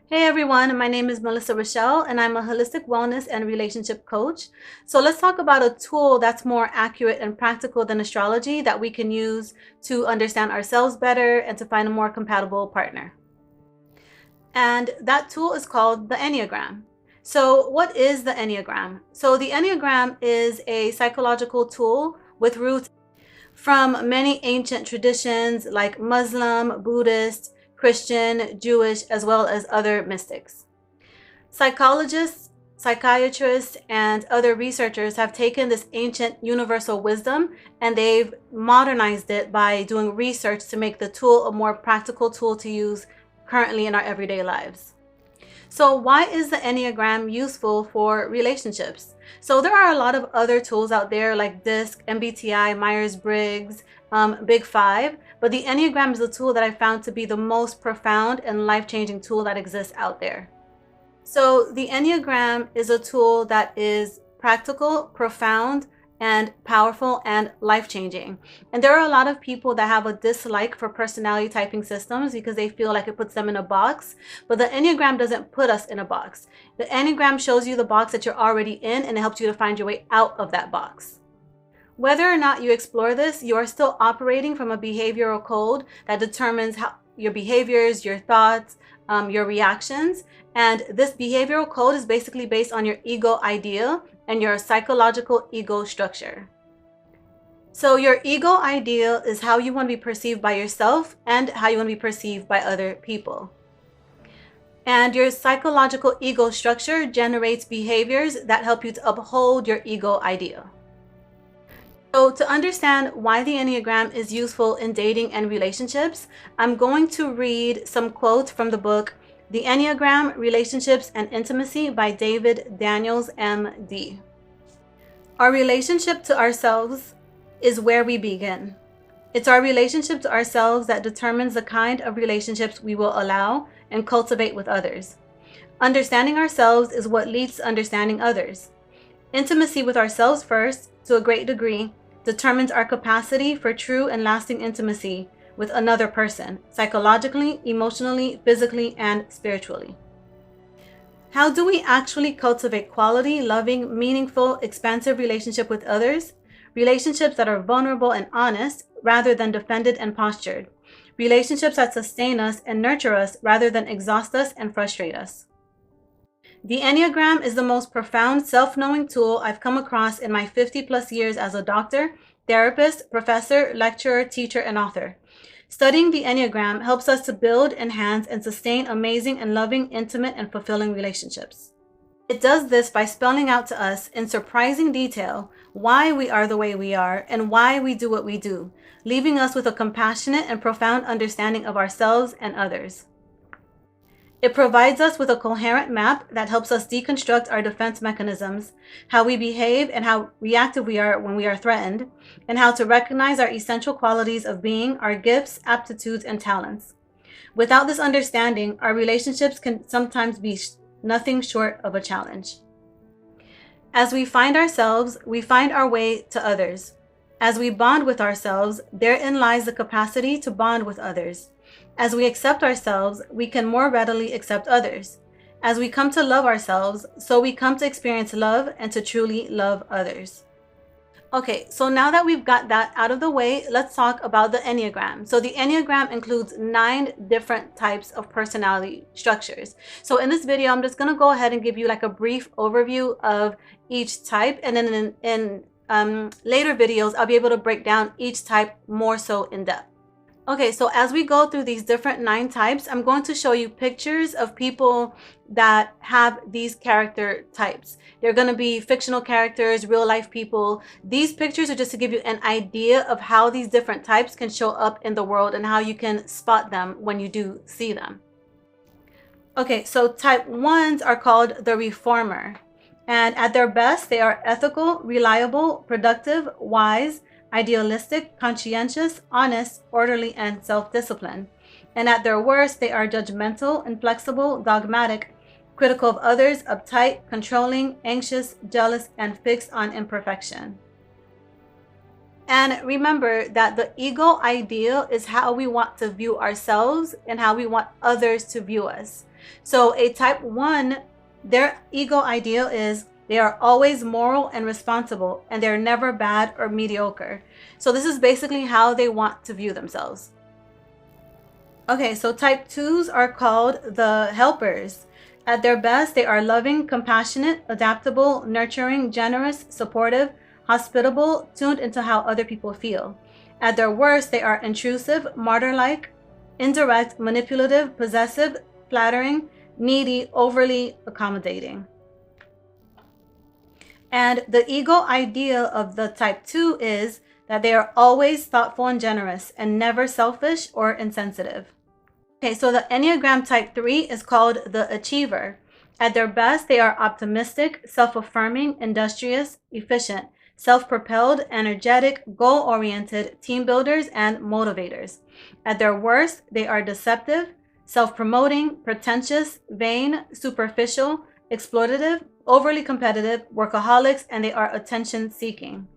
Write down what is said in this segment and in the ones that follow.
Hey everyone, my name is Melissa Rochelle and I'm a holistic wellness and relationship coach. So let's talk about a tool that's more accurate and practical than astrology that we can use to understand ourselves better and to find a more compatible partner. And that tool is called the Enneagram. So what is the Enneagram? So the Enneagram is a psychological tool with roots from many ancient traditions like Muslim, Buddhist, Christian, Jewish, as well as other mystics. Psychologists, psychiatrists, and other researchers have taken this ancient universal wisdom and they've modernized it by doing research to make the tool a more practical tool to use currently in our everyday lives. So why is the Enneagram useful for relationships? So there are a lot of other tools out there like DISC, MBTI, Myers Briggs, Big Five, but the Enneagram is a tool that I found to be the most profound and life-changing tool that exists out there. So the Enneagram is a tool that is practical, profound, and powerful and life-changing. And there are a lot of people that have a dislike for personality typing systems because they feel like it puts them in a box, but the Enneagram doesn't put us in a box. The Enneagram shows you the box that you're already in and it helps you to find your way out of that box. Whether or not you explore this, you are still operating from a behavioral code that determines how your behaviors, your thoughts, your reactions. And this behavioral code is basically based on your ego idea and your psychological ego structure. So your ego ideal is how you want to be perceived by yourself and how you want to be perceived by other people. And your psychological ego structure generates behaviors that help you to uphold your ego ideal. So to understand why the Enneagram is useful in dating and relationships, I'm going to read some quotes from the book The Enneagram, Relationships and Intimacy by David Daniels, M.D. Our relationship to ourselves is where we begin. It's our relationship to ourselves that determines the kind of relationships we will allow and cultivate with others. Understanding ourselves is what leads to understanding others. Intimacy with ourselves first, to a great degree, determines our capacity for true and lasting intimacy with another person, psychologically, emotionally, physically, and spiritually. How do we actually cultivate quality, loving, meaningful, expansive relationship with others? Relationships that are vulnerable and honest rather than defended and postured. Relationships that sustain us and nurture us rather than exhaust us and frustrate us. The Enneagram is the most profound self-knowing tool I've come across in my 50+ years as a doctor, therapist, professor, lecturer, teacher, and author. Studying the Enneagram helps us to build, enhance, and sustain amazing and loving, intimate, and fulfilling relationships. It does this by spelling out to us in surprising detail why we are the way we are and why we do what we do, leaving us with a compassionate and profound understanding of ourselves and others. It provides us with a coherent map that helps us deconstruct our defense mechanisms, how we behave and how reactive we are when we are threatened, and how to recognize our essential qualities of being, our gifts, aptitudes, and talents. Without this understanding, our relationships can sometimes be nothing short of a challenge. As we find ourselves, we find our way to others. As we bond with ourselves, therein lies the capacity to bond with others. As we accept ourselves, we can more readily accept others. As we come to love ourselves, so we come to experience love and to truly love others. Okay, so now that we've got that out of the way, let's talk about the Enneagram. So the Enneagram includes 9 different types of personality structures. So in this video, I'm just gonna go ahead and give you like a brief overview of each type. And then in later videos, I'll be able to break down each type more so in depth. Okay, so as we go through these different 9 types, I'm going to show you pictures of people that have these character types. They're going to be fictional characters, real life people. These pictures are just to give you an idea of how these different types can show up in the world and how you can spot them when you do see them. Okay, so type 1s are called the reformer. And at their best, they are ethical, reliable, productive, wise, idealistic, conscientious, honest, orderly, and self-disciplined. And at their worst, they are judgmental, inflexible, dogmatic, critical of others, uptight, controlling, anxious, jealous, and fixed on imperfection. And remember that the ego ideal is how we want to view ourselves and how we want others to view us. So a type 1, their ego ideal is they are always moral and responsible, and they're never bad or mediocre. So this is basically how they want to view themselves. Okay, so type 2s are called the helpers. At their best, they are loving, compassionate, adaptable, nurturing, generous, supportive, hospitable, tuned into how other people feel. At their worst, they are intrusive, martyr-like, indirect, manipulative, possessive, flattering, needy, overly accommodating. And the ego ideal of the type 2 is that they are always thoughtful and generous and never selfish or insensitive. Okay, so the Enneagram type 3 is called the achiever. At their best, they are optimistic, self-affirming, industrious, efficient, self-propelled, energetic, goal-oriented, team builders, and motivators. At their worst, they are deceptive, self-promoting, pretentious, vain, superficial, exploitative, overly competitive, workaholics, and they are attention-seeking.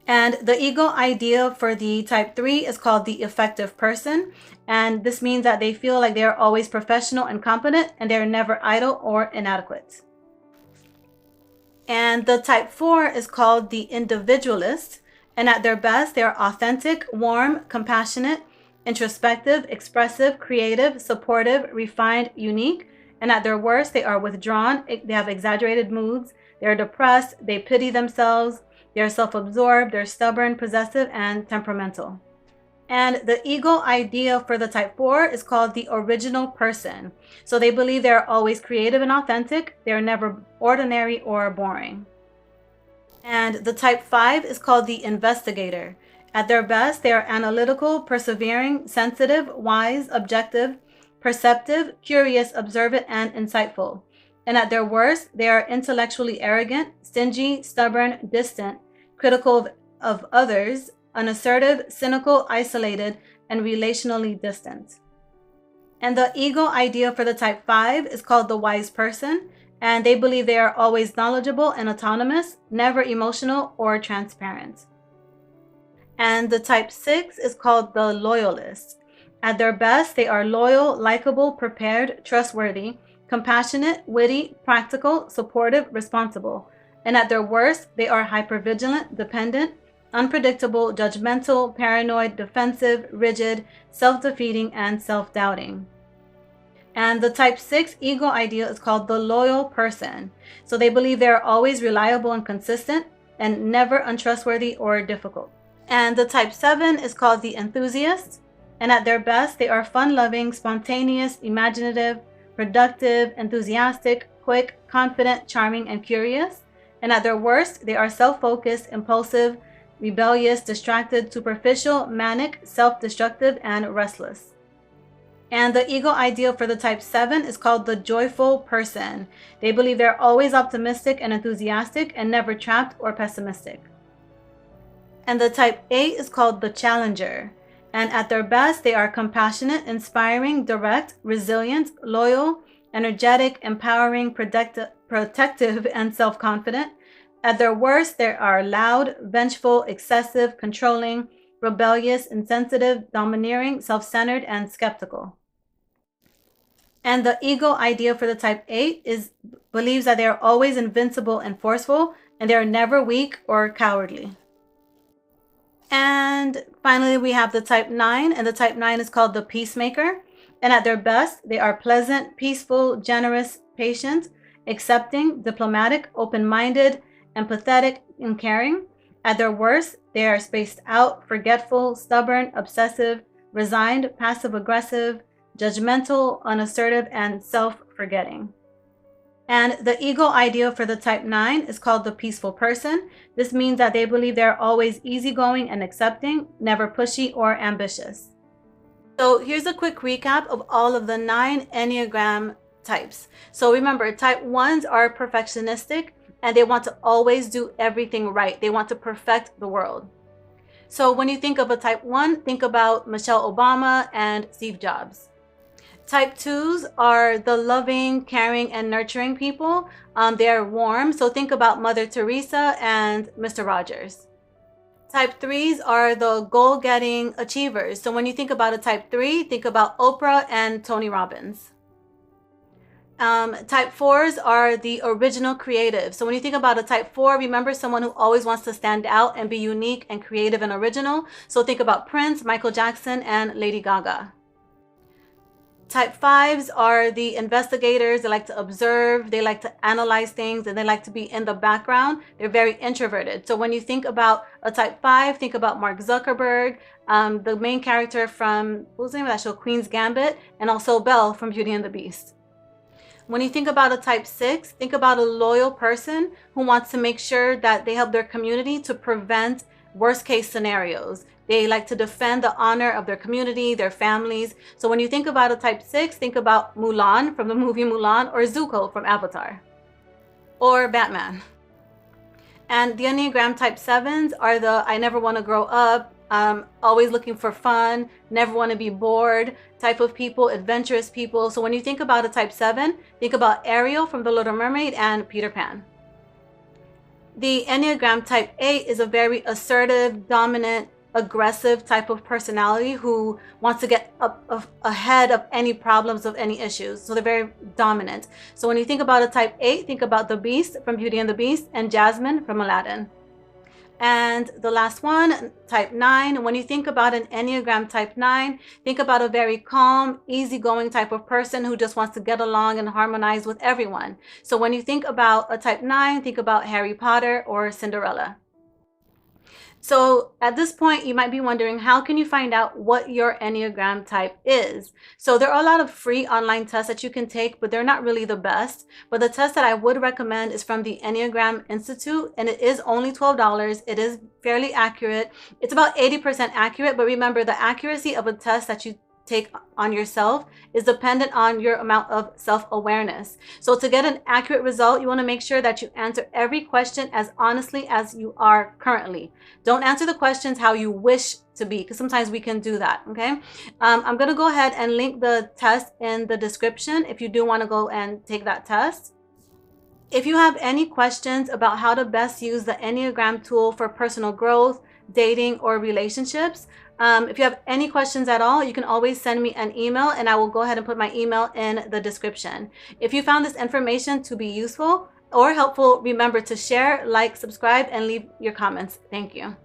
And the ego ideal for the type 3 is called the effective person. And this means that they feel like they are always professional and competent, and they're never idle or inadequate. And the type 4 is called the individualist. And at their best, they are authentic, warm, compassionate, introspective, expressive, creative, supportive, refined, unique. And at their worst, they are withdrawn, they have exaggerated moods, they're depressed, they pity themselves, they're self-absorbed, they're stubborn, possessive, and temperamental. And the ego ideal for the type 4 is called the original person. So they believe they're always creative and authentic, they're never ordinary or boring. And the type 5 is called the investigator. At their best, they are analytical, persevering, sensitive, wise, objective, perceptive, curious, observant, and insightful. And at their worst, they are intellectually arrogant, stingy, stubborn, distant, critical of others, unassertive, cynical, isolated, and relationally distant. And the ego ideal for the type 5 is called the wise person, and they believe they are always knowledgeable and autonomous, never emotional or transparent. And the type 6 is called the loyalist. At their best, they are loyal, likable, prepared, trustworthy, compassionate, witty, practical, supportive, responsible. And at their worst, they are hypervigilant, dependent, unpredictable, judgmental, paranoid, defensive, rigid, self-defeating, and self-doubting. And the type 6 ego ideal is called the loyal person. So they believe they are always reliable and consistent and never untrustworthy or difficult. And the type 7 is called the enthusiast. And at their best, they are fun-loving, spontaneous, imaginative, productive, enthusiastic, quick, confident, charming, and curious. And at their worst, they are self-focused, impulsive, rebellious, distracted, superficial, manic, self-destructive, and restless. And the ego ideal for the type 7 is called the joyful person. They believe they're always optimistic and enthusiastic and never trapped or pessimistic. And the type 8 is called the challenger. And at their best, they are compassionate, inspiring, direct, resilient, loyal, energetic, empowering, protective, and self-confident. At their worst, they are loud, vengeful, excessive, controlling, rebellious, insensitive, domineering, self-centered, and skeptical. And the ego ideal for the type 8 believes that they are always invincible and forceful, and they are never weak or cowardly. And finally, we have the type 9, and the type 9 is called the peacemaker. And at their best, they are pleasant, peaceful, generous, patient, accepting, diplomatic, open-minded, empathetic, and caring. At their worst, they are spaced out, forgetful, stubborn, obsessive, resigned, passive-aggressive, judgmental, unassertive, and self-forgetting. And the ego ideal for the type 9 is called the peaceful person. This means that they believe they're always easygoing and accepting, never pushy or ambitious. So here's a quick recap of all of the 9 Enneagram types. So remember, type 1s are perfectionistic and they want to always do everything right. They want to perfect the world. So when you think of a type 1, think about Michelle Obama and Steve Jobs. Type 2s are the loving, caring, and nurturing people. They are warm, so think about Mother Teresa and Mr. Rogers. Type 3s are the goal-getting achievers. So when you think about a type 3, think about Oprah and Tony Robbins. Type 4s are the original creative. So when you think about a type 4, remember someone who always wants to stand out and be unique and creative and original. So think about Prince, Michael Jackson, and Lady Gaga. Type 5s are the investigators. They like to observe, they like to analyze things, and they like to be in the background. They're very introverted. So when you think about a type 5, think about Mark Zuckerberg, the main character from, what was the name of that show? Queen's Gambit, and also Belle from Beauty and the Beast. When you think about a type 6, think about a loyal person who wants to make sure that they help their community to prevent worst case scenarios. They like to defend the honor of their community, their families. So when you think about a type 6, think about Mulan from the movie Mulan, or Zuko from Avatar, or Batman. And the Enneagram type 7s are the I never want to grow up, always looking for fun, never want to be bored type of people, adventurous people. So when you think about a type 7, think about Ariel from The Little Mermaid and Peter Pan. The Enneagram type 8 is a very assertive, dominant, aggressive type of personality who wants to get up ahead of any problems, of any issues. So they're very dominant. So when you think about a type 8, think about the Beast from Beauty and the Beast and Jasmine from Aladdin. And the last one, type 9. When you think about an Enneagram type 9, think about a very calm, easygoing type of person who just wants to get along and harmonize with everyone. So when you think about a type 9, think about Harry Potter or Cinderella. So at this point, you might be wondering, how can you find out what your Enneagram type is? So there are a lot of free online tests that you can take, but they're not really the best. But the test that I would recommend is from the Enneagram Institute, and it is only $12. It is fairly accurate. It's about 80% accurate, but remember, the accuracy of a test that you take on yourself is dependent on your amount of self-awareness. So to get an accurate result, you want to make sure that you answer every question as honestly as you are currently. Don't answer the questions how you wish to be, because sometimes we can do that, okay? I'm going to go ahead and link the test in the description if you do want to go and take that test. If you have any questions about how to best use the Enneagram tool for personal growth, dating, or relationships, if you have any questions at all, you can always send me an email, and I will go ahead and put my email in the description. If you found this information to be useful or helpful, remember to share, like, subscribe, and leave your comments. Thank you.